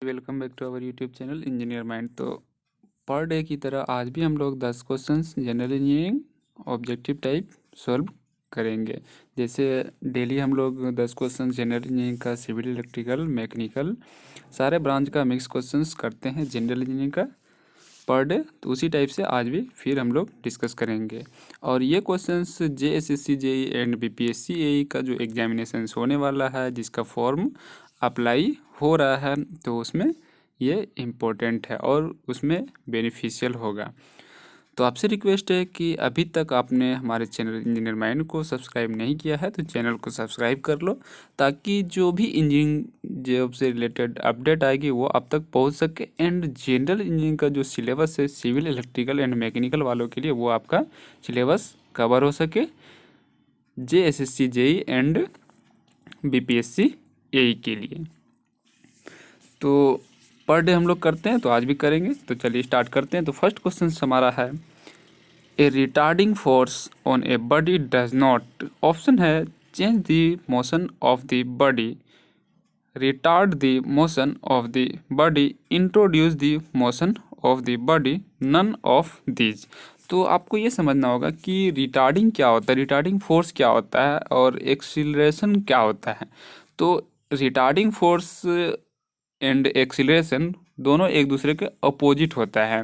Welcome back to our YouTube channel engineer mind. तो per day की तरह आज भी हम लोग 10 questions general engineering objective type solve करेंगे। जैसे डेली हम लोग 10 क्वेश्चंस जनरल इंजीनियरिंग का, सिविल, इलेक्ट्रिकल, मैकेनिकल सारे ब्रांच का मिक्स क्वेश्चंस करते हैं जनरल इंजीनियरिंग का पर डे, तो उसी टाइप से आज भी फिर हम लोग डिस्कस करेंगे। और ये questions JSSC JEE and BPSC AE का जो एग्जामिनेशन होने वाला है, जिसका फॉर्म अप्लाई हो रहा है, तो उसमें ये इम्पोर्टेंट है और उसमें बेनिफिशियल होगा। तो आपसे रिक्वेस्ट है कि अभी तक आपने हमारे चैनल इंजीनियर माइंड को सब्सक्राइब नहीं किया है तो चैनल को सब्सक्राइब कर लो, ताकि जो भी इंजीनियरिंग जॉब से रिलेटेड अपडेट आएगी वो आप तक पहुंच सके। एंड जनरल इंजीनियरिंग का जो सिलेबस है सिविल, इलेक्ट्रिकल एंड मैकेनिकल वालों के लिए, वो आपका सिलेबस कवर हो सके JSSC JEE and BPSC AE के लिए। तो पर डे हम लोग करते हैं, तो आज भी करेंगे। तो चलिए स्टार्ट करते हैं। तो फर्स्ट क्वेश्चन हमारा है, a retarding force on a body does not, option है change the motion of the body, retard the motion of the body, introduce the motion of the body, none of these. तो आपको ये समझना होगा कि retarding क्या होता है, रिटार्डिंग फोर्स क्या होता है और एक्सीलरेशन क्या होता है। तो रिटार्डिंग फोर्स एंड एक्सीलरेशन दोनों एक दूसरे के अपोजिट होता है।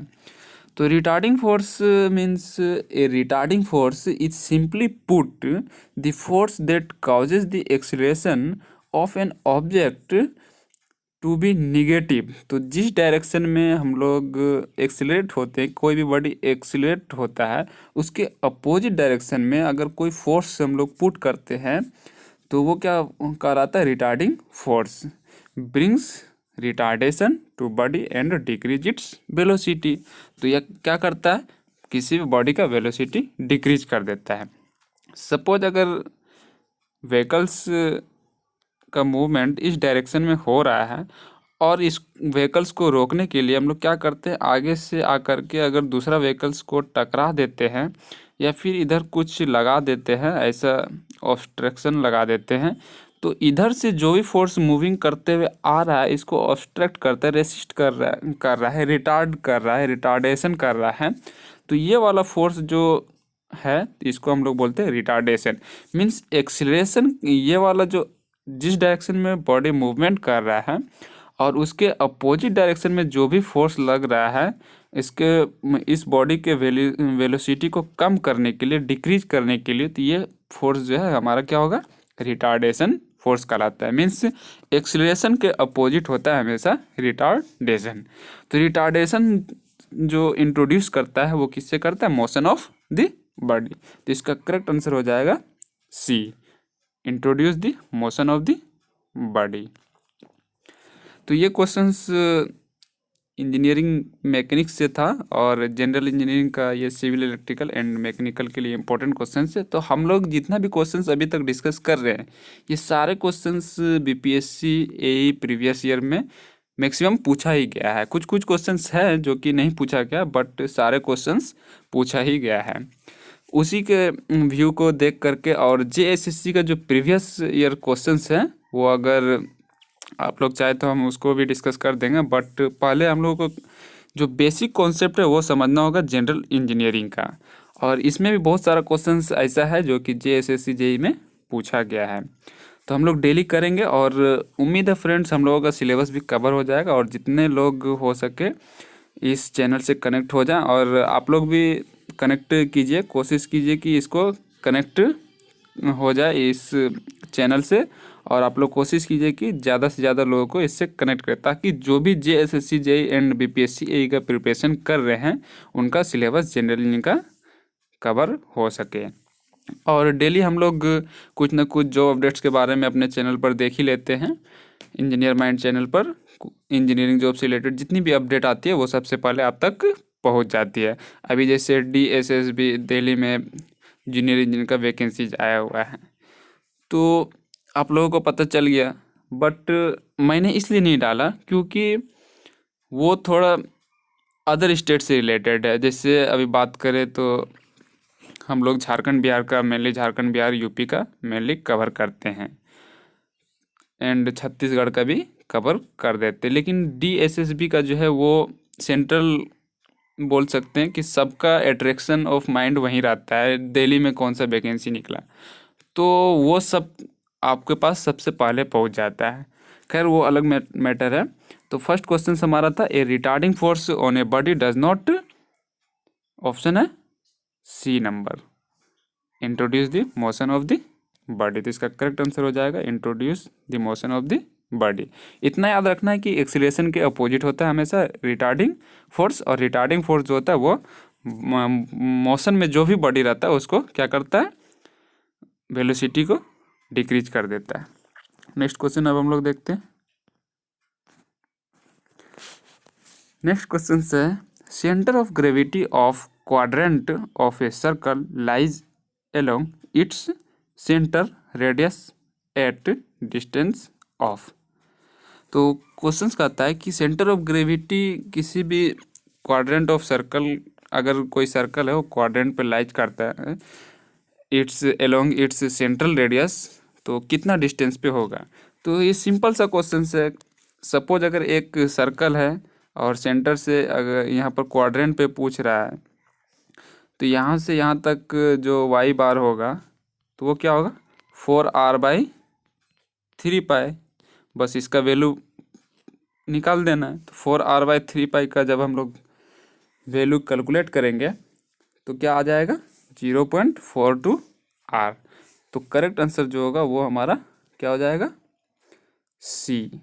तो retarding force means, a retarding force is simply put the force that causes the acceleration of an object to be negative. तो जिस डायरेक्शन में हम लोग एक्सीलरेट होते हैं, कोई भी बॉडी एक्सीलरेट होता है, उसके अपोजिट डायरेक्शन में अगर कोई फोर्स हम लोग पुट करते हैं तो वो क्या कहलाता है, retarding force. Brings retardation to body and decrease its velocity. तो यह क्या करता है, किसी भी बॉडी का वेलोसिटी डिक्रीज कर देता है। सपोज अगर व्हीकल्स का मूवमेंट इस डायरेक्शन में हो रहा है और इस व्हीकल्स को रोकने के लिए हम लोग क्या करते हैं, आगे से आकर के अगर दूसरा व्हीकल्स को टकरा देते हैं या फिर इधर कुछ लगा देते हैं, ऐसा ऑब्स्ट्रक्शन लगा देते हैं, तो इधर से जो भी फोर्स मूविंग करते हुए आ रहा है इसको ऑब्स्ट्रक्ट करता है, रेसिस्ट कर रहा है, रिटार्ड कर रहा है, रिटार्डेशन कर रहा है। तो ये वाला फोर्स जो है इसको हम लोग बोलते हैं रिटार्डेशन। मीन्स एक्सीलरेशन, ये वाला जो जिस डायरेक्शन में बॉडी मूवमेंट कर रहा है और उसके अपोजिट डायरेक्शन में जो भी फोर्स लग रहा है, इस बॉडी के वेलोसिटी को कम करने के लिए, डिक्रीज करने के लिए, तो ये फोर्स जो है हमारा क्या होगा, रिटार्डेशन फोर्स कहलाता है। मीन्स एक्सीलरेशन के अपोजिट होता है हमेशा रिटार्डेशन। तो रिटार्डेशन जो इंट्रोड्यूस करता है वो किससे करता है, मोशन ऑफ द बॉडी। तो इसका करेक्ट आंसर हो जाएगा C, introduce the motion of the body. तो ये क्वेश्चंस इंजीनियरिंग मैकेनिक्स से था और जनरल इंजीनियरिंग का ये सिविल, इलेक्ट्रिकल एंड मैकेनिकल के लिए इंपॉर्टेंट क्वेश्चंस है। तो हम लोग जितना भी क्वेश्चंस अभी तक डिस्कस कर रहे हैं, ये सारे questions BPSC AE previous year में मैक्सिमम पूछा ही गया है। कुछ कुछ क्वेश्चंस है जो कि नहीं पूछा गया, बट सारे क्वेश्चंस पूछा ही गया है। उसी के व्यू को देख करके और JSSC का जो प्रीवियस ईयर क्वेश्चंस हैं वो अगर आप लोग चाहे तो हम उसको भी डिस्कस कर देंगे, बट पहले हम लोगों को जो बेसिक कॉन्सेप्ट है वो समझना होगा जनरल इंजीनियरिंग का। और इसमें भी बहुत सारा क्वेश्चंस ऐसा है जो कि JSSC JEE में पूछा गया है। तो हम लोग डेली करेंगे और उम्मीद है फ्रेंड्स हम लोगों का सिलेबस भी कवर हो जाएगा और जितने लोग हो सके इस चैनल से कनेक्ट हो जाएं। और आप लोग भी कनेक्ट कीजिए, कोशिश कीजिए कि इसको कनेक्ट हो जाए इस चैनल से, और आप लोग कोशिश कीजिए कि ज़्यादा से ज़्यादा लोगों को इससे कनेक्ट करें, ताकि जो भी JSSC JEE and BPSC AE का प्रिपरेशन कर रहे हैं उनका सिलेबस जनरल इंजीनियरिंग का कवर हो सके। और डेली हम लोग कुछ ना कुछ जॉब अपडेट्स के बारे में अपने चैनल पर देख ही लेते हैं। इंजीनियर माइंड चैनल पर इंजीनियरिंग जॉब से रिलेटेड जितनी भी अपडेट आती है वो सबसे पहले आप तक पहुंच जाती है। अभी जैसे DSSB दिल्ली में जूनियर इंजीनियर का वैकेंसीज आया हुआ है, तो आप लोगों को पता चल गया, बट मैंने इसलिए नहीं डाला क्योंकि वो थोड़ा अदर स्टेट से रिलेटेड है। जैसे अभी बात करें तो हम लोग झारखंड बिहार का मेनली, UP का मेनली कवर करते हैं एंड छत्तीसगढ़ का भी कवर कर देते। लेकिन DSSB का जो है वो सेंट्रल बोल सकते हैं कि सबका अट्रैक्शन ऑफ माइंड वहीं रहता है, दिल्ली में कौन सा वैकेंसी निकला, तो वो सब आपके पास सबसे पहले पहुंच जाता है। खैर वो अलग मैटर है। तो फर्स्ट क्वेश्चन हमारा था a retarding force on a body does not, option है C number, introduce the motion of the body. तो इसका करेक्ट आंसर हो जाएगा introduce the motion of the body. इतना याद रखना है कि एक्सीलरेशन के अपोजिट होता है हमेशा रिटार्डिंग फोर्स, और रिटार्डिंग फोर्स जो होता है वो मोशन में जो भी बॉडी रहता है उसको क्या करता है, वेलोसिटी को डिक्रीज कर देता है। नेक्स्ट क्वेश्चन अब हम लोग देखते हैं। नेक्स्ट क्वेश्चन है centre of gravity of quadrant of a circle lies along its centre radius at distance of. तो क्वेश्चन कहता है कि सेंटर ऑफ ग्रेविटी किसी भी क्वाड्रेंट ऑफ सर्कल, अगर कोई सर्कल है वो क्वाड्रेंट पे लाइज करता है, it's along it's central radius, तो कितना डिस्टेंस पे होगा। तो ये सिंपल सा क्वेश्चन है। सपोज अगर एक सर्कल है और सेंटर से अगर यहाँ पर क्वाड्रेंट पे पूछ रहा है, तो यहाँ से यहाँ तक जो वाई बार होगा तो वो क्या होगा 4r/3π। बस इसका वैल्यू निकाल देना है। तो 4r/3π का जब हम लोग वैल्यू कैलकुलेट करेंगे तो क्या आ जाएगा 0.42r। तो करेक्ट आंसर जो होगा वो हमारा क्या हो जाएगा सी।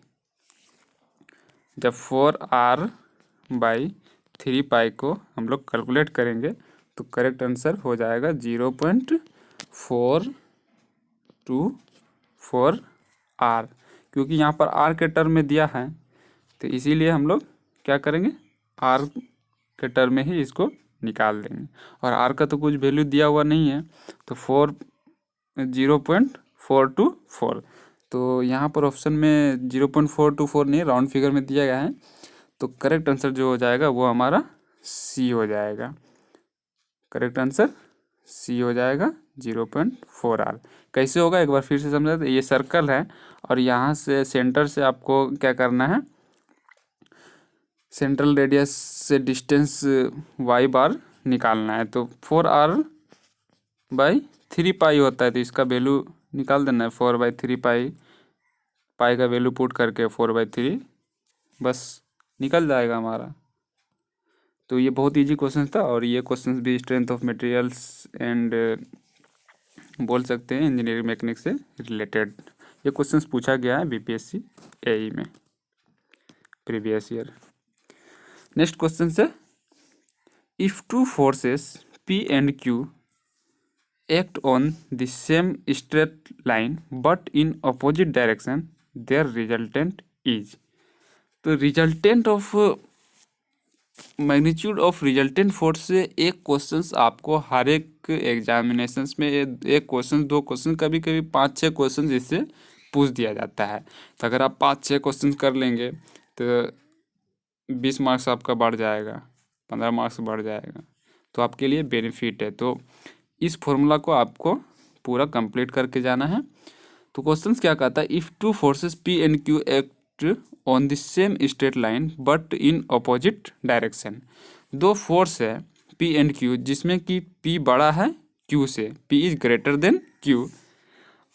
जब 4r/3π को हम लोग कैलकुलेट करेंगे तो करेक्ट आंसर हो जाएगा 0.424r, क्योंकि यहाँ पर r के टर्म में दिया है तो इसीलिए हम लोग क्या करेंगे r के टर्म में ही इसको निकाल देंगे। और r का तो कुछ वैल्यू दिया हुआ नहीं है, तो 0.424, तो यहाँ पर ऑप्शन में 0.424 नहीं, राउंड फिगर में दिया गया है। तो करेक्ट आंसर जो हो जाएगा वो हमारा सी हो जाएगा। करेक्ट आंसर सी हो जाएगा 0.4r। कैसे होगा एक बार फिर से समझा। ये सर्कल है और यहाँ से सेंटर से आपको क्या करना है, सेंट्रल रेडियस से डिस्टेंस वाई बार निकालना है। तो 4r/3π होता है, तो इसका वैल्यू निकाल देना है 4/3π, पाई का वैल्यू पुट करके 4/3 बस निकल जाएगा हमारा। तो ये बहुत इजी क्वेश्चन था, और ये क्वेश्चन भी स्ट्रेंथ ऑफ मटेरियल्स एंड बोल सकते हैं इंजीनियरिंग मैकेनिक्स से रिलेटेड ये क्वेश्चंस पूछा गया है BPSC AE में प्रीवियस ईयर। नेक्स्ट क्वेश्चन से if two forces P and Q act on the same straight line but in opposite direction their resultant is। तो resultant of magnitude of resultant force से एक questions आपको हर एक examinations में एक question 2 question कभी कभी 5-6 क्वेश्चन इससे पूछ दिया जाता है। तो अगर आप 5-6 क्वेश्चन कर लेंगे तो 20 मार्क्स आपका बढ़ जाएगा, 15 मार्क्स बढ़ जाएगा, तो आपके लिए बेनिफिट है। तो इस फॉर्मूला को आपको पूरा कंप्लीट करके जाना है। तो क्वेश्चंस क्या कहता है, if two forces P and Q act on the same straight line but in opposite direction. दो फोर्स है P and Q जिसमें कि P बड़ा है Q से, P is greater than Q,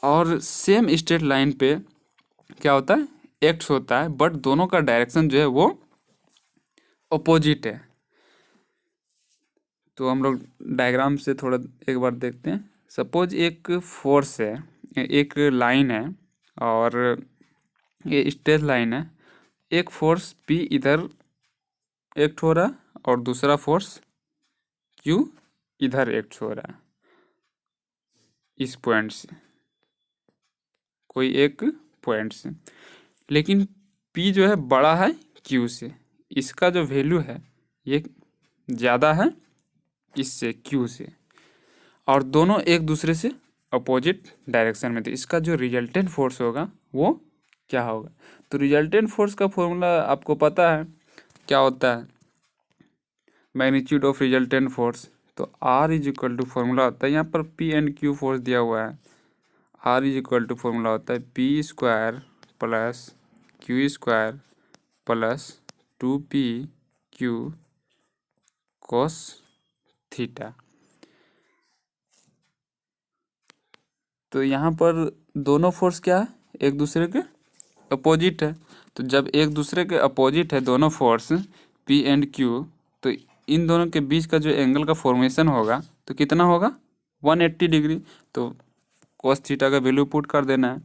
और सेम स्ट्रेट लाइन पे क्या होता है एक्ट होता है, बट दोनों का डायरेक्शन जो है वो अपोजिट है। तो हम लोग डायग्राम से थोड़ा एक बार देखते हैं। सपोज एक फोर्स है, एक लाइन है और ये स्ट्रेट लाइन है। एक फोर्स P इधर एक्ट हो रहा है और दूसरा फोर्स Q इधर एक्ट हो रहा है इस पॉइंट से, कोई एक पॉइंट से। लेकिन P जो है बड़ा है Q से, इसका जो वैल्यू है ये ज़्यादा है इससे Q से, और दोनों एक दूसरे से अपोजिट डायरेक्शन में। तो इसका जो रिजल्टेंट फोर्स होगा वो क्या होगा। तो रिजल्टेंट फोर्स का फॉर्मूला आपको पता है क्या होता है, मैग्नीट्यूड ऑफ रिजल्टेंट फोर्स। तो R is equal to formula होता है, यहाँ पर P and Q फोर्स दिया हुआ है, R is equal to formula होता है P² + Q square plus 2p Q cos theta. तो यहाँ पर दोनों फोर्स क्या है, एक दूसरे के अपोजिट है। तो जब एक दूसरे के अपोजिट है दोनों फोर्स P एंड Q, तो इन दोनों के बीच का जो एंगल का फॉर्मेशन होगा तो कितना होगा, 180 डिग्री। तो कोस थीटा का वैल्यू पुट कर देना है।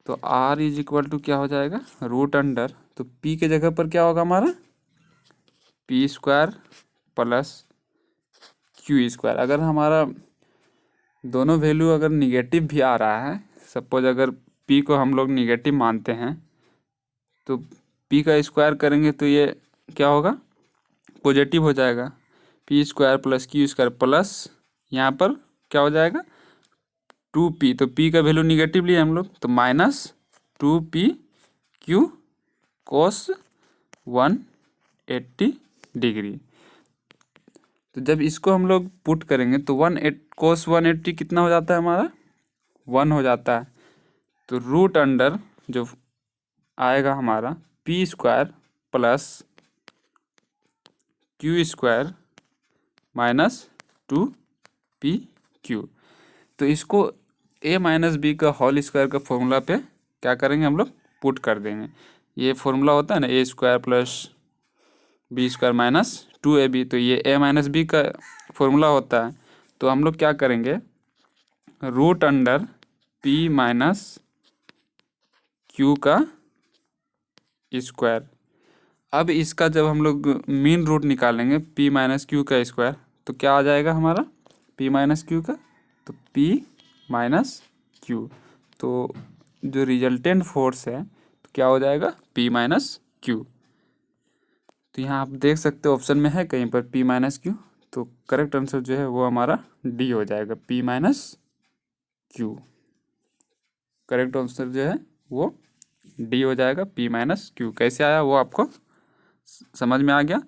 तो R इज इक्वल टू क्या हो जाएगा, रूट अंडर, तो P के जगह पर क्या होगा हमारा, P square plus Q square. अगर हमारा दोनों वैल्यू अगर निगेटिव भी आ रहा है, सपोज अगर P को हम लोग निगेटिव मानते हैं, तो P का स्क्वायर करेंगे तो ये क्या होगा, पॉजिटिव हो जाएगा। P square plus Q square plus यहाँ पर क्या हो जाएगा 2p, तो P का वैल्यू निगेटिव लिए हम लोग, तो माइनस 2p Q कोस 180 डिग्री। तो जब इसको हम लोग पुट करेंगे तो कोस 180 कितना हो जाता है हमारा, 1 हो जाता है। तो रूट अंडर जो आएगा हमारा P square plus Q square minus 2PQ। तो इसको a माइनस बी का होल स्क्वायर का फॉर्मूला पे क्या करेंगे हम लोग, पुट कर देंगे। ये फॉर्मूला होता है ना, a square plus B square minus 2ab, तो ये a माइनस बी का फॉर्मूला होता है। तो हम लोग क्या करेंगे, root under P minus Q का स्क्वायर। अब इसका जब हम लोग मीन रूट निकालेंगे P माइनस Q का स्क्वायर, तो क्या आ जाएगा हमारा, P माइनस Q का, तो P माइनस Q। तो जो रिजल्टेंट फोर्स है तो क्या हो जाएगा, P माइनस Q। तो यहाँ आप देख सकते हो ऑप्शन में है कहीं पर P माइनस Q, तो करेक्ट आंसर जो है वो हमारा D हो जाएगा, P minus Q। Correct answer जो है वो D हो जाएगा, P माइनस Q। कैसे आया वो आपको समझ में आ गया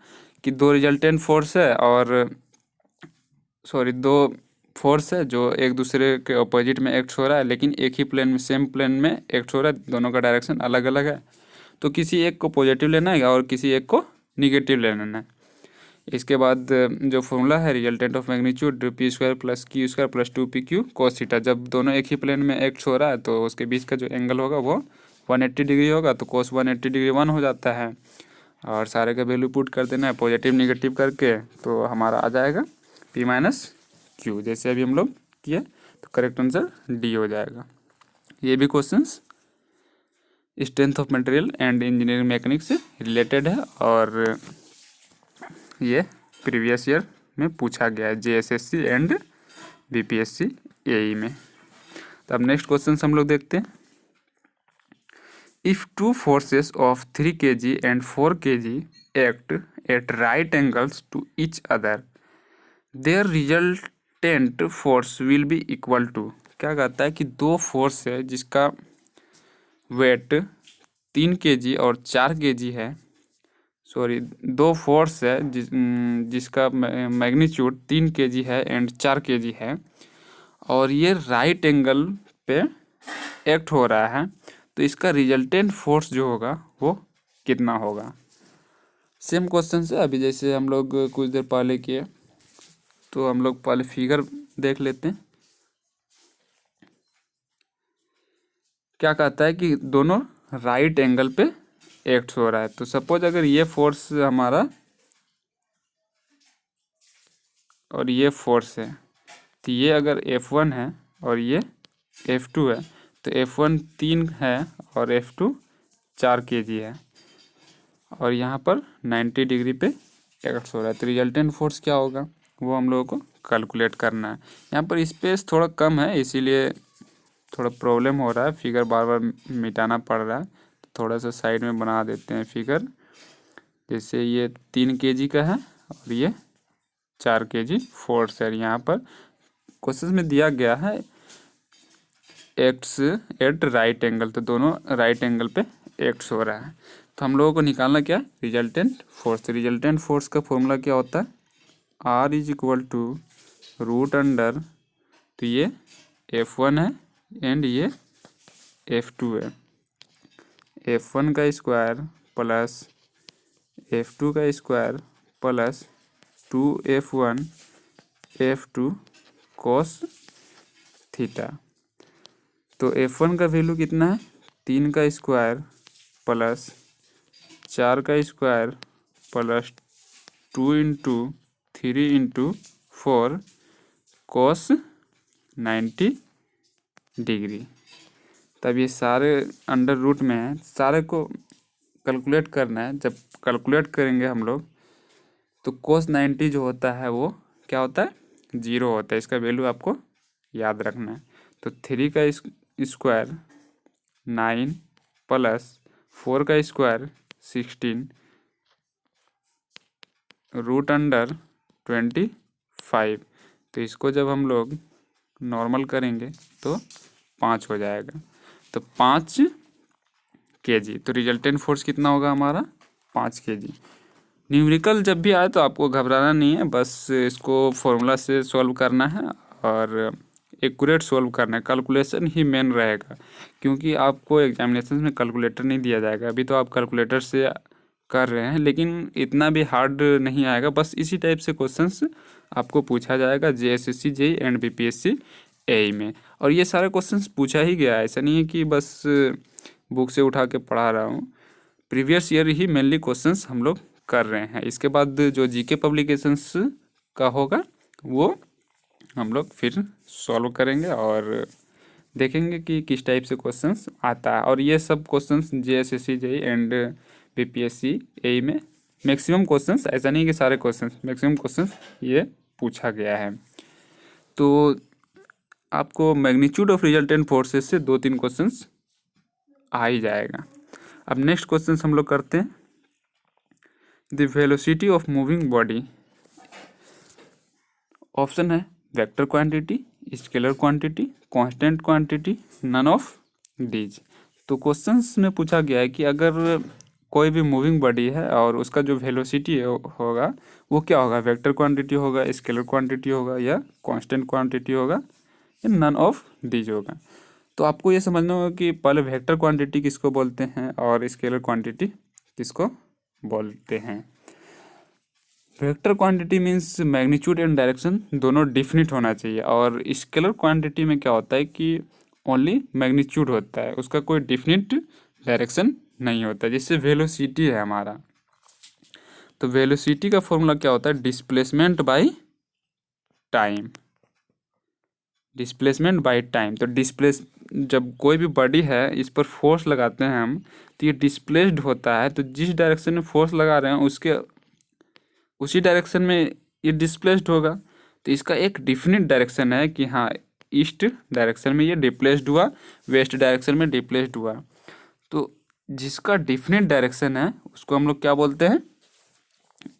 कि दो रिजल्टेंट फोर्स है, और सॉरी दो फोर्स है जो एक दूसरे के अपोजिट में एक्ट हो रहा है, लेकिन एक ही प्लेन में, सेम प्लेन में एक्ट हो रहा है, दोनों का डायरेक्शन अलग अलग है। तो किसी एक को पॉजिटिव लेना है और किसी एक को निगेटिव लेना है। इसके बाद जो फॉर्मूला है resultant of magnitude P square plus Q square plus 2PQ cos theta, जब दोनों एक ही प्लेन में एक्ट हो रहा है तो उसके बीच का जो एंगल होगा वो 180 डिग्री होगा। तो कोस 180 डिग्री 1 हो जाता है, और सारे का वैल्यू पुट कर देना है पॉजिटिव निगेटिव करके, तो हमारा आ जाएगा P माइनस Q, जैसे अभी हम लोग किए। तो करेक्ट आंसर D हो जाएगा। ये भी questions strength of material and engineering mechanics से रिलेटेड है, और ये प्रीवियस ईयर में पूछा गया है JSSC एंड BPSC AE में। तो अब नेक्स्ट क्वेश्चन हम लोग देखते हैं। If two forces of 3 kg and 4 kg act at right angles to each other, their resultant force will be equal to. क्या कहता है कि दो फोर्स है जिसका वेट 3 kg और 4 kg है, सॉरी दो फोर्स है जिसका मैग्नीट्यूड 3 kg है एंड 4 kg है, और ये राइट एंगल पे एक्ट हो रहा है, तो इसका रिजल्टेंट फोर्स जो होगा वो कितना होगा। सेम क्वेश्चन से अभी जैसे हम लोग कुछ देर पहले किए, तो हम लोग पहले फिगर देख लेते हैं। क्या कहता है कि दोनों राइट एंगल पे एक्ट हो रहा है। तो सपोज अगर ये फोर्स हमारा और ये फोर्स है, तो ये अगर F1 है और ये F2 है, तो F1 3 है और F2 4 kg है, और यहाँ पर 90 डिग्री पे एक्ट हो रहा है। तो रिजल्टेंट फोर्स क्या होगा वो हम लोगों को कैलकुलेट करना है। यहाँ पर स्पेस थोड़ा कम है इसीलिए थोड़ा प्रॉब्लम हो रहा है, फिगर बार बार मिटाना पड़ रहा है। तो थोड़ा सा साइड में बना देते हैं फिगर। जैसे ये 3 kg का है और ये 4 kg फोर्स है। यहाँ पर क्वेश्चन में दिया गया है एक्ट्स एट राइट एंगल, तो दोनों राइट एंगल पे एक्ट्स हो रहा है। तो हम लोगों को निकालना क्या है, रिजल्टेंट फोर्स। रिजल्टेंट फोर्स का फॉर्मूला क्या होता है, R is equal to root under, तो ये F1 है एंड ये F2 है, F1 का स्क्वायर प्लस F2 का square plus 2F1 F2 cos theta. तो F1 का वैल्यू कितना है, 3 का स्क्वायर प्लस 4 का स्क्वायर प्लस 2 × 3 × 4 cos 90 डिग्री। तब ये सारे अंडर रूट में है, सारे को कैलकुलेट करना है। जब कैलकुलेट करेंगे हम लोग तो cos 90 जो होता है वो क्या होता है, 0 होता है। इसका वैल्यू आपको याद रखना है। तो 3 का स्क्वायर 9 प्लस 4 का स्क्वायर 16 √25। तो इसको जब हम लोग नॉर्मल करेंगे तो 5 हो जाएगा। तो 5 kg। तो रिजल्टेंट फोर्स कितना होगा हमारा, 5 kg। न्यूमेरिकल जब भी आए तो आपको घबराना नहीं है, बस इसको फॉर्मूला से सॉल्व करना है और एक्यूरेट सॉल्व करना है। कैलकुलेशन ही मेन रहेगा, क्योंकि आपको एग्जामिनेशन में कैलकुलेटर नहीं दिया जाएगा। अभी तो आप कैलकुलेटर से कर रहे हैं, लेकिन इतना भी हार्ड नहीं आएगा। बस इसी टाइप से क्वेश्चंस आपको पूछा जाएगा JSSC JEE and BPSC AE में। और ये सारे क्वेश्चंस पूछा ही गया है, ऐसा नहीं है कि बस बुक से उठा के पढ़ा रहा हूँ। प्रीवियस ईयर ही मेनली क्वेश्चंस हम लोग कर रहे हैं। इसके बाद जो GK पब्लिकेशंस का होगा वो हम लोग फिर सॉल्व करेंगे और देखेंगे कि किस टाइप से क्वेश्चंस आता है। और ये सब questions JSSC JEE and BPSC AE में मैक्सिमम क्वेश्चंस, ऐसा नहीं कि सारे क्वेश्चंस, मैक्सिमम क्वेश्चंस ये पूछा गया है। तो आपको मैग्नीट्यूड ऑफ रिजल्टेंट फोर्सेस से 2-3 क्वेश्चंस आ ही जाएगा। अब नेक्स्ट क्वेश्चंस हम लोग करते हैं। The velocity of moving body. Option है vector quantity, scalar quantity, constant quantity, none of these. तो क्वेश्चंस में पूछा गया है कि अगर कोई भी मूविंग बॉडी है और उसका जो वेलोसिटी होगा वो क्या होगा, वेक्टर क्वांटिटी होगा, स्केलर क्वांटिटी होगा, या कांस्टेंट क्वांटिटी होगा, या नन ऑफ डीज होगा। तो आपको ये समझना होगा कि पहले वेक्टर क्वांटिटी किसको बोलते हैं और स्केलर क्वांटिटी किसको बोलते हैं। Vector quantity means magnitude and direction दोनों डिफिनिट होना चाहिए, और स्केलर क्वांटिटी में क्या होता है कि ओनली मैग्नीट्यूड होता है, उसका कोई डिफिनिट डायरेक्शन नहीं होता। जैसे वेलोसिटी है हमारा, तो वेलोसिटी का फॉर्मूला क्या होता है, displacement by time. Displacement by time. तो जब कोई भी बॉडी है इस पर फोर्स लगाते हैं हम, तो ये डिस्प्लेस्ड होता है। तो जिस डायरेक्शन में फोर्स लगा रहे हैं उसके उसी डायरेक्शन में ये डिस्प्लेस्ड होगा। तो इसका एक डिफिनिट डायरेक्शन है कि हाँ, ईस्ट डायरेक्शन में ये डिप्लेस्ड हुआ, वेस्ट डायरेक्शन में डिप्लेस्ड हुआ। तो जिसका डिफिनिट डायरेक्शन है उसको हम लोग क्या बोलते हैं,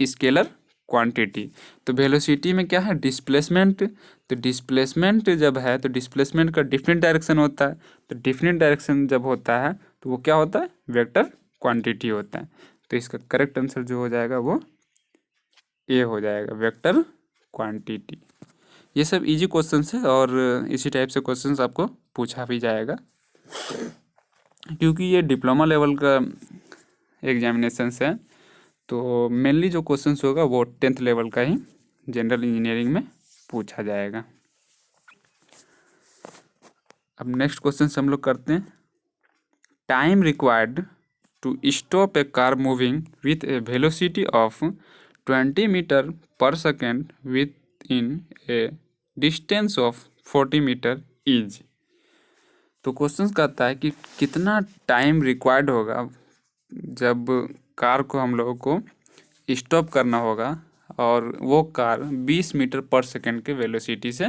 स्केलर क्वांटिटी। तो वेलोसिटी में क्या है, डिस्प्लेसमेंट। तो डिस्प्लेसमेंट जब है तो डिस्प्लेसमेंट का डिफरेंट डायरेक्शन होता है। तो डिफरेंट डायरेक्शन जब होता है तो वो क्या होता है, वेक्टर क्वांटिटी होता है। तो इसका करेक्ट आंसर जो हो जाएगा वो ए हो जाएगा, वेक्टर क्वांटिटी। ये सब इजी क्वेश्चंस है और इसी टाइप से क्वेश्चंस आपको पूछा भी जाएगा, क्योंकि ये डिप्लोमा लेवल का एग्जामिनेशंस है। तो मेनली जो क्वेश्चंस होगा वो 10th लेवल का ही जनरल इंजीनियरिंग में पूछा जाएगा। अब नेक्स्ट क्वेश्चन हम लोग करते हैं। Time required to stop a car moving with a velocity of 20 metre per second within a distance of 40 metre is. तो क्वेश्चन कहता है कि कितना टाइम रिक्वायर्ड होगा जब कार को हम लोगों को स्टॉप करना होगा और वो कार 20 मीटर पर सेकेंड के वेलोसिटी से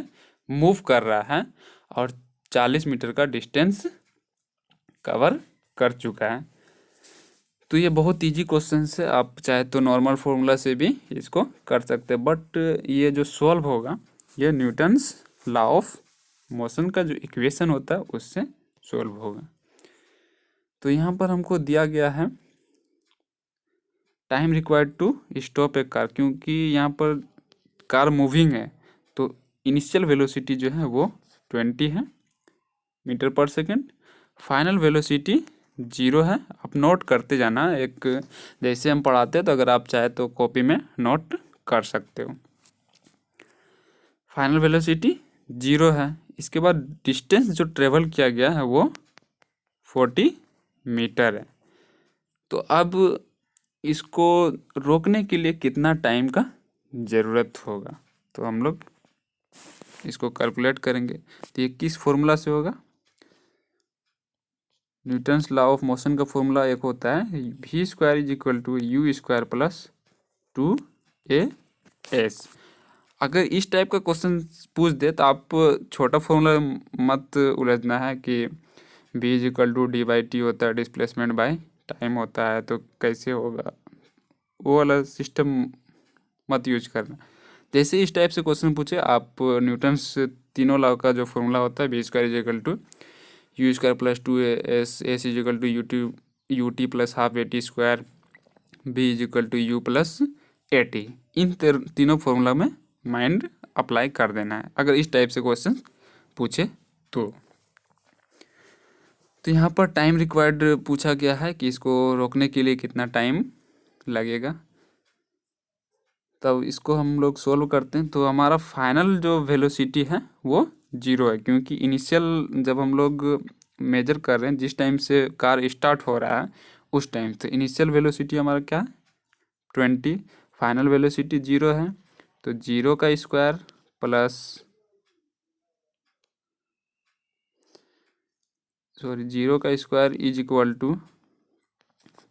मूव कर रहा है और 40 मीटर का डिस्टेंस कवर कर चुका है। तो ये बहुत इजी क्वेश्चन है, आप चाहे तो नॉर्मल फॉर्मूला से भी इसको कर सकते हैं, बट ये जो सॉल्व होगा ये न्यूटन्स लॉ ऑफ मोशन का जो इक्वेशन होता है उससे सॉल्व होगा। तो यहाँ पर हमको दिया गया है time required to stop a car, क्योंकि यहाँ पर कार मूविंग है तो इनिशियल वेलोसिटी जो है वो 20 है metre per second, final velocity zero है। आप नोट करते जाना, एक जैसे हम पढ़ाते हैं, तो अगर आप चाहे तो कॉपी में नोट कर सकते हो। फाइनल वेलोसिटी जीरो है। इसके बाद डिस्टेंस जो ट्रेवल किया गया है वो 40 मीटर है। तो अब इसको रोकने के लिए कितना टाइम का ज़रूरत होगा, तो हम लोग इसको कैलकुलेट करेंगे। तो ये किस फॉर्मूला से होगा? न्यूटन्स लॉ ऑफ मोशन का फॉर्मूला एक होता है v² is equal to u² plus 2a/s। अगर इस टाइप का क्वेश्चन पूछ दे तो आप छोटा फॉर्मूला मत उलझना है कि v is equal to d/t होता है, डिस्प्लेसमेंट बाय टाइम होता है, तो कैसे होगा, वो वाला सिस्टम मत यूज करना। जैसे इस टाइप से क्वेश्चन पूछे, आप न्यूटन्स तीनों लॉ का जो फॉर्मूला होता है v² is equal to u² plus 2a/s, s is equal to ut plus half at², b is equal to u plus at, इन तीनों फॉर्मूला में माइंड अप्लाई कर देना है अगर इस टाइप से क्वेश्चन पूछे तो। यहाँ पर टाइम रिक्वायर्ड पूछा गया है कि इसको रोकने के लिए कितना टाइम लगेगा। तब इसको हम लोग सोल्व करते हैं, तो हमारा फाइनल जो वेलोसिटी है वो जीरो है, क्योंकि इनिशियल जब हम लोग मेजर कर रहे हैं, जिस टाइम से कार स्टार्ट हो रहा है उस टाइम से इनिशियल वेलोसिटी हमारा क्या है 20, फाइनल वेलोसिटी जीरो है, तो जीरो का स्क्वायर प्लस जीरो का square is equal to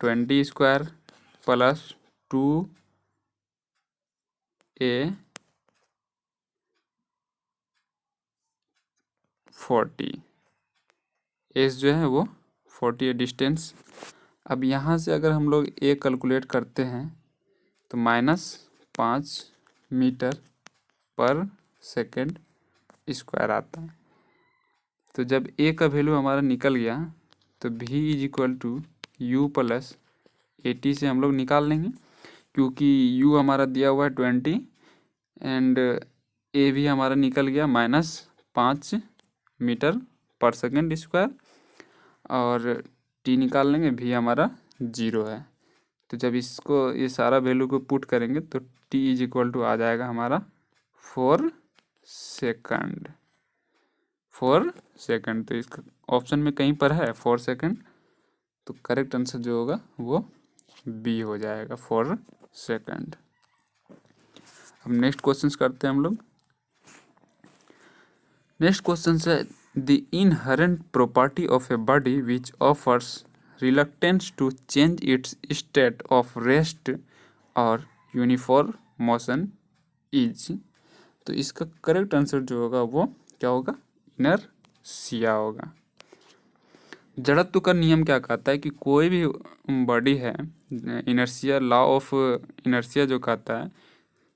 20² plus 2a/40, S जो है वो 40 है डिस्टेंस। अब यहाँ से अगर हम लोग ए कैलकुलेट करते हैं तो -5 मीटर पर सेकेंड स्क्वायर आता है। तो जब ए का वैल्यू हमारा निकल गया तो v is equal to u plus 80 से हम लोग निकाल लेंगे, क्योंकि u हमारा दिया हुआ है 20 एंड ए भी हमारा निकल गया -5 मीटर पर सेकेंड स्क्वायर, और t निकाल लेंगे, v हमारा जीरो है। तो जब इसको ये सारा वैल्यू को पुट करेंगे तो t इज इक्वल टू आ जाएगा हमारा 4 सेकंड। तो इसका ऑप्शन में कहीं पर है 4 सेकंड, तो करेक्ट आंसर जो होगा वो बी हो जाएगा 4 सेकंड। अब नेक्स्ट क्वेश्चन करते हैं हम लोग। नेक्स्ट क्वेश्चन है the inherent property of a body which offers reluctance to change its state of rest और यूनिफॉर्म मोशन इज। तो इसका करेक्ट आंसर जो होगा वो क्या होगा, इनर्शिया होगा। जड़त्व का नियम क्या कहता है कि कोई भी बॉडी है, इनर्शिया लॉ ऑफ इनर्शिया जो कहता है,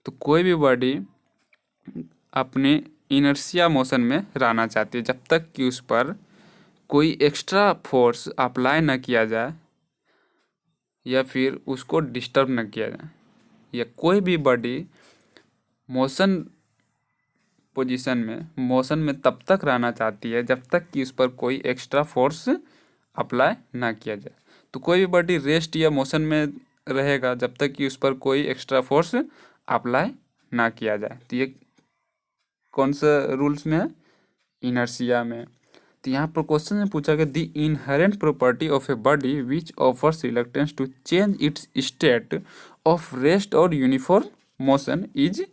तो कोई भी बॉडी अपने इनर्शिया मोशन में रहना चाहती है जब तक कि उस पर कोई एक्स्ट्रा फोर्स अप्लाई न किया जाए या फिर उसको डिस्टर्ब न किया जाए, या कोई भी बॉडी मोशन मोशन में तब तक रहना चाहती है जब तक कि उस पर कोई एक्स्ट्रा फोर्स अप्लाई ना किया जाए। तो कोई भी बॉडी रेस्ट या मोशन में रहेगा जब तक कि उस पर कोई एक्स्ट्रा फोर्स अप्लाई ना किया जाए। तो ये कौन सा रूल्स में है, इनर्शिया में। तो यहाँ पर क्वेश्चन में पूछा गया the inherent property of a body which offers reluctance to change its state of rest और यूनिफॉर्म मोशन इज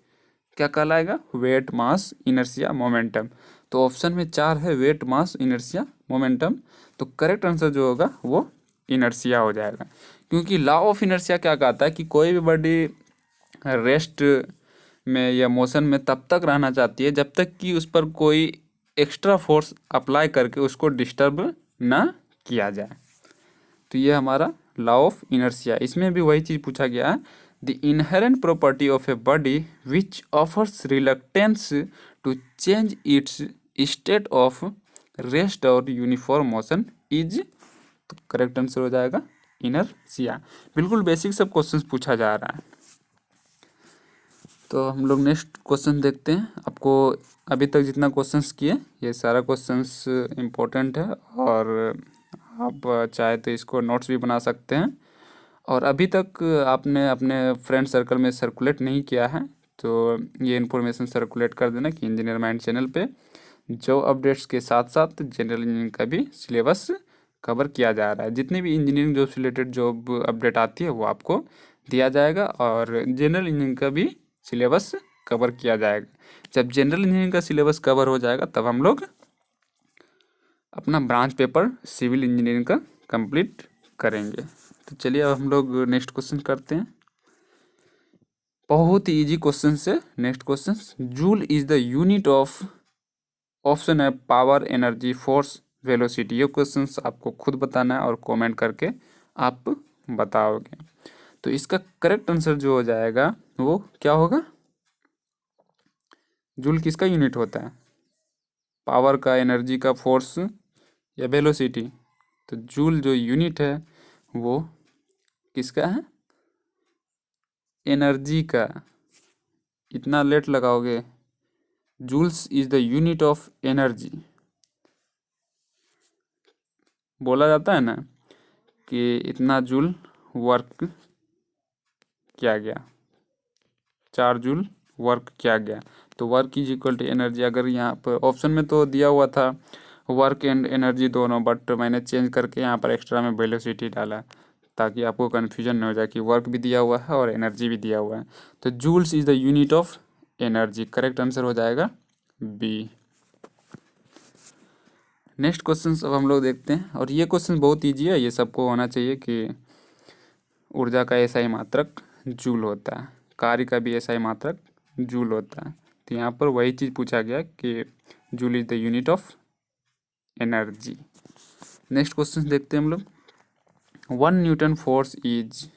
क्या कहलाएगा, वेट मास इनर्शिया मोमेंटम। तो ऑप्शन में 4 है, वेट मास इनर्शिया मोमेंटम। तो करेक्ट आंसर जो होगा वो इनर्शिया हो जाएगा, क्योंकि लॉ ऑफ इनर्शिया क्या कहता है कि कोई भी बॉडी रेस्ट में या मोशन में तब तक रहना चाहती है जब तक कि उस पर कोई एक्स्ट्रा फोर्स अप्लाई करके उसको डिस्टर्ब ना किया जाए। तो ये हमारा लॉ ऑफ इनर्शिया। इसमें भी वही चीज़ पूछा गया है, the inherent property of a body which offers reluctance to change its state of rest और यूनिफॉर्म मोशन इज। तो करेक्ट आंसर हो जाएगा इनर्शिया। बिल्कुल बेसिक सब क्वेश्चंस पूछा जा रहा है। तो हम लोग नेक्स्ट क्वेश्चन देखते हैं। आपको अभी तक जितना क्वेश्चंस किए ये सारा क्वेश्चंस इम्पोर्टेंट है और आप चाहे तो इसको नोट्स भी बना सकते हैं। और अभी तक आपने अपने फ्रेंड सर्कल में सर्कुलेट नहीं किया है तो ये इन्फॉर्मेशन सर्कुलेट कर देना कि इंजीनियर माइंड चैनल पे जो अपडेट्स के साथ साथ जनरल इंजीनियरिंग का भी सिलेबस कवर किया जा रहा है। जितनी भी इंजीनियरिंग जॉब से रिलेटेड जॉब अपडेट आती है वो आपको दिया जाएगा और जनरल इंजीनियरिंग का भी सिलेबस कवर किया जाएगा। जब जनरल इंजीनियरिंग का सिलेबस कवर हो जाएगा तब हम लोग अपना ब्रांच पेपर सिविल इंजीनियरिंग का कंप्लीट करेंगे। तो चलिए अब हम लोग नेक्स्ट क्वेश्चन करते हैं। बहुत ही इजी क्वेश्चन से next question, joule is the unit of, option है पावर, एनर्जी, फोर्स, वेलोसिटी। ये क्वेश्चंस आपको खुद बताना है और कमेंट करके आप बताओगे। तो इसका करेक्ट आंसर जो हो जाएगा वो क्या होगा? जूल किसका यूनिट होता है? पावर का, एनर्जी का, फोर्स या वेलोसिटी? तो जूल जो यूनिट है वो किसका है? एनर्जी का। इतना लेट लगाओगे? Joules is the unit of energy. बोला जाता है ना कि इतना जूल वर्क किया गया, 4 जूल वर्क किया गया। तो work is equal to energy. अगर यहाँ पर ऑप्शन में तो दिया हुआ था वर्क एंड एनर्जी दोनों, बट मैंने चेंज करके यहाँ पर एक्स्ट्रा में वेलोसिटी डाला ताकि आपको कन्फ्यूजन नहीं हो जाए कि वर्क भी दिया हुआ है और एनर्जी भी दिया हुआ है। तो joules is the unit of energy. Correct answer हो जाएगा बी। नेक्स्ट क्वेश्चन अब हम लोग देखते हैं और ये क्वेश्चन बहुत ईजी है, ये सबको होना चाहिए कि ऊर्जा का एसआई मात्रक जूल होता है, कार्य का भी एसआई मात्रक जूल होता है। तो यहाँ पर वही चीज़ पूछा गया कि joule is the unit of energy. Next question देखते हैं हम लोग। 1 newton force is,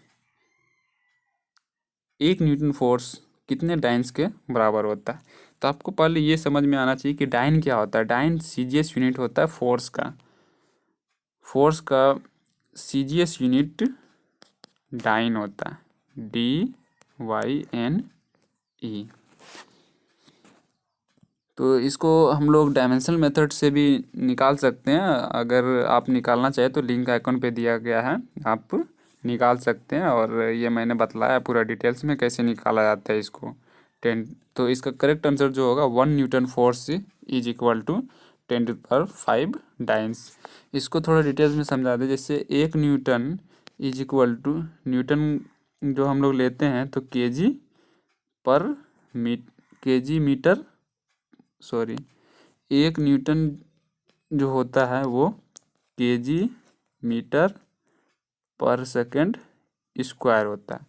1 newton force कितने डाइन्स के बराबर होता है? तो आपको पहले ये समझ में आना चाहिए कि डाइन क्या होता है। डाइन सीजीएस यूनिट होता है फोर्स का। फोर्स का सीजीएस यूनिट डाइन होता है, DYNE। तो इसको हम लोग डायमेंशनल मेथड से भी निकाल सकते हैं। अगर आप निकालना चाहें तो लिंक आइकन पे दिया गया है, आप निकाल सकते हैं। और ये मैंने बतलाया पूरा डिटेल्स में कैसे निकाला जाता है इसको। 10, तो इसका करेक्ट आंसर जो होगा 1 newton force is equal to 10⁵ dynes. इसको थोड़ा डिटेल्स में समझा दें। जैसे 1 newton is equal to, newton जो हम लोग लेते हैं तो केजी मीटर, सॉरी, 1 न्यूटन जो होता है वो KG metre per second square होता है।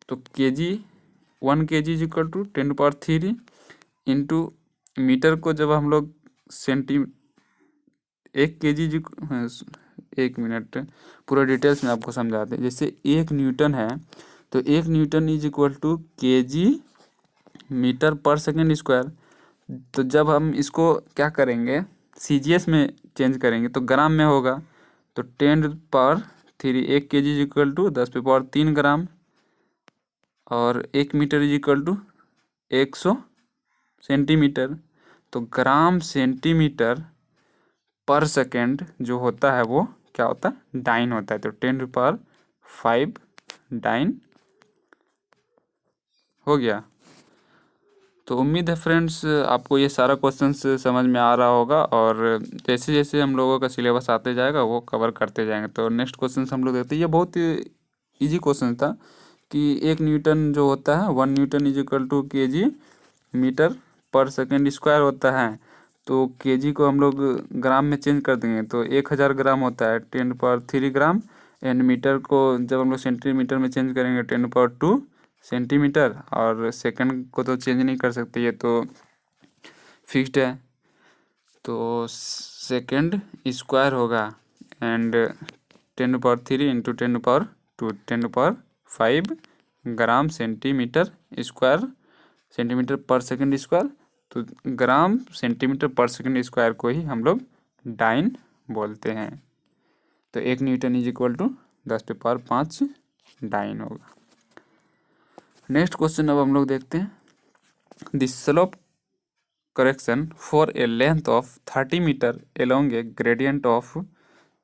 तो KG, 1 KG is equal to 10⁻³ into metre को जब हम लोग 1 केजी, एक मिनट पूरा डिटेल्स में आपको समझाते हैं। जैसे 1 न्यूटन है तो 1 newton is equal to KG metre per second square. तो जब हम इसको क्या करेंगे, सीजीएस में चेंज करेंगे तो ग्राम में होगा। तो 10⁻³ 1 KG is equal to 10⁻³ gram और 1 metre is equal to 100 centimetre. तो ग्राम सेंटीमीटर पर सेकेंड जो होता है वो क्या होता है? डाइन होता है। तो 10⁵ डाइन हो गया। तो उम्मीद है फ्रेंड्स आपको ये सारा क्वेश्चंस समझ में आ रहा होगा और जैसे जैसे हम लोगों का सिलेबस आते जाएगा वो कवर करते जाएंगे। तो नेक्स्ट क्वेश्चन हम लोग देखते हैं। ये बहुत इजी क्वेश्चन था कि 1 न्यूटन जो होता है 1 newton is equal to KG metre per second square होता है। तो केजी को हम लोग ग्राम में चेंज कर देंगे तो 1000 ग्राम होता है, 10⁻³ ग्राम। एंड मीटर को जब हम लोग सेंटीमीटर में चेंज करेंगे 10⁻² सेंटीमीटर। और सेकंड को तो चेंज नहीं कर सकते, ये तो फिक्स्ड है। तो सेकंड स्क्वायर होगा and 10⁻³ into 10⁻² 10⁵ gram centimetre square, centimetre per second square. तो gram centimetre per second square को ही हम लोग डाइन बोलते हैं। तो 1 newton is equal to 10⁵ dyne होगा। नेक्स्ट क्वेश्चन अब हम लोग देखते हैं। The slope correction for a length of 30 metre along a gradient of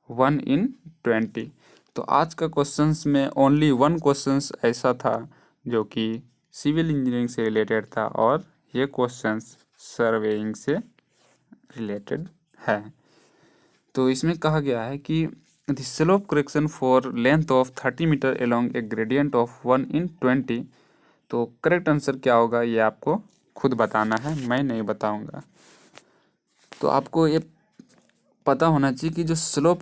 1 in 20। तो आज का क्वेश्चंस में ओनली वन क्वेश्चंस ऐसा था जो कि सिविल इंजीनियरिंग से रिलेटेड था, और ये क्वेश्चंस सर्वेइंग से रिलेटेड है। तो इसमें कहा गया है कि the slope correction for length of 30 metre along a gradient of 1 in 20। तो करेक्ट आंसर क्या होगा ये आपको खुद बताना है, मैं नहीं बताऊंगा। तो आपको ये पता होना चाहिए कि जो स्लोप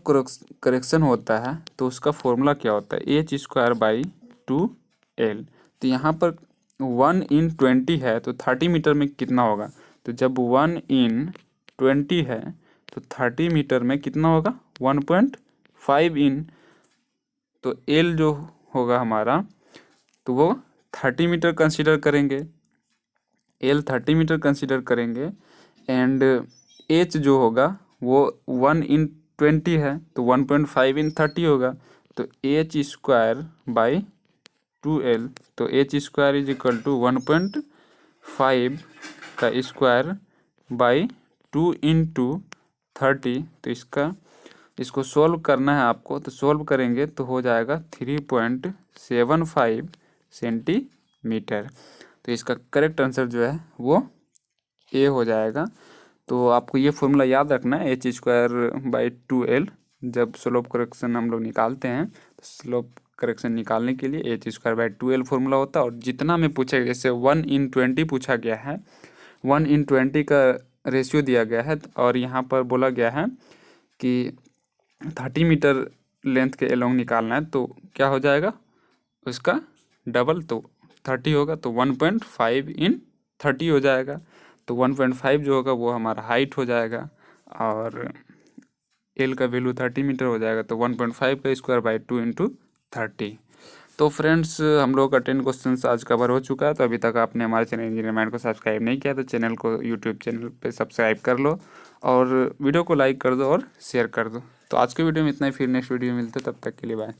करेक्शन होता है तो उसका फॉर्मूला क्या होता है, h²/2l। तो यहाँ पर 1 in 20 है तो 30 मीटर में कितना होगा, तो जब 1 in 20 है तो 30 मीटर में कितना होगा 1.5 इन, तो एल जो होगा हमारा तो वो 30 मीटर कंसीडर करेंगे, एल 30 मीटर कंसीडर करेंगे, एंड एच जो होगा वो 1 in 20 है तो 1.5 in 30 होगा, तो h²/2l। तो h² इज इक्वल टू 1.5 का स्क्वायर बाई 2 into 30। तो इसको सोल्व करना है आपको, तो सोल्व करेंगे तो हो जाएगा 3.75 सेंटीमीटर। तो इसका करेक्ट आंसर जो है वो ए हो जाएगा। तो आपको ये फॉर्मूला याद रखना है, h²/2l। जब स्लोप करेक्शन हम लोग निकालते हैं तो स्लोप करेक्शन निकालने के लिए h²/2l फॉर्मूला होता है। और जितना में पूछेगा, जैसे 1 in 20 पूछा गया है, 1 in 20 का रेशियो दिया गया है, और यहाँ पर बोला गया है कि 30 मीटर लेंथ के एलोंग निकालना है, तो क्या हो जाएगा उसका डबल, तो 30 होगा तो 1.5 in 30 हो जाएगा। तो 1.5 जो होगा वो हमारा हाइट हो जाएगा, और एल का वैल्यू 30 मीटर हो जाएगा, तो 1.5 का स्क्वायर बाई 2 into 30। तो फ्रेंड्स, हम लोग का 10 क्वेश्चन आज कवर हो चुका है। तो अभी तक आपने हमारे चैनल इंजीनियर माइंड को सब्सक्राइब नहीं किया तो चैनल को यूट्यूब चैनल पे सब्सक्राइब कर लो, और वीडियो को लाइक कर दो और शेयर कर दो। तो आज के वीडियो में इतना ही, फिर नेक्स्ट वीडियो में मिलते, तब तक के लिए बाय।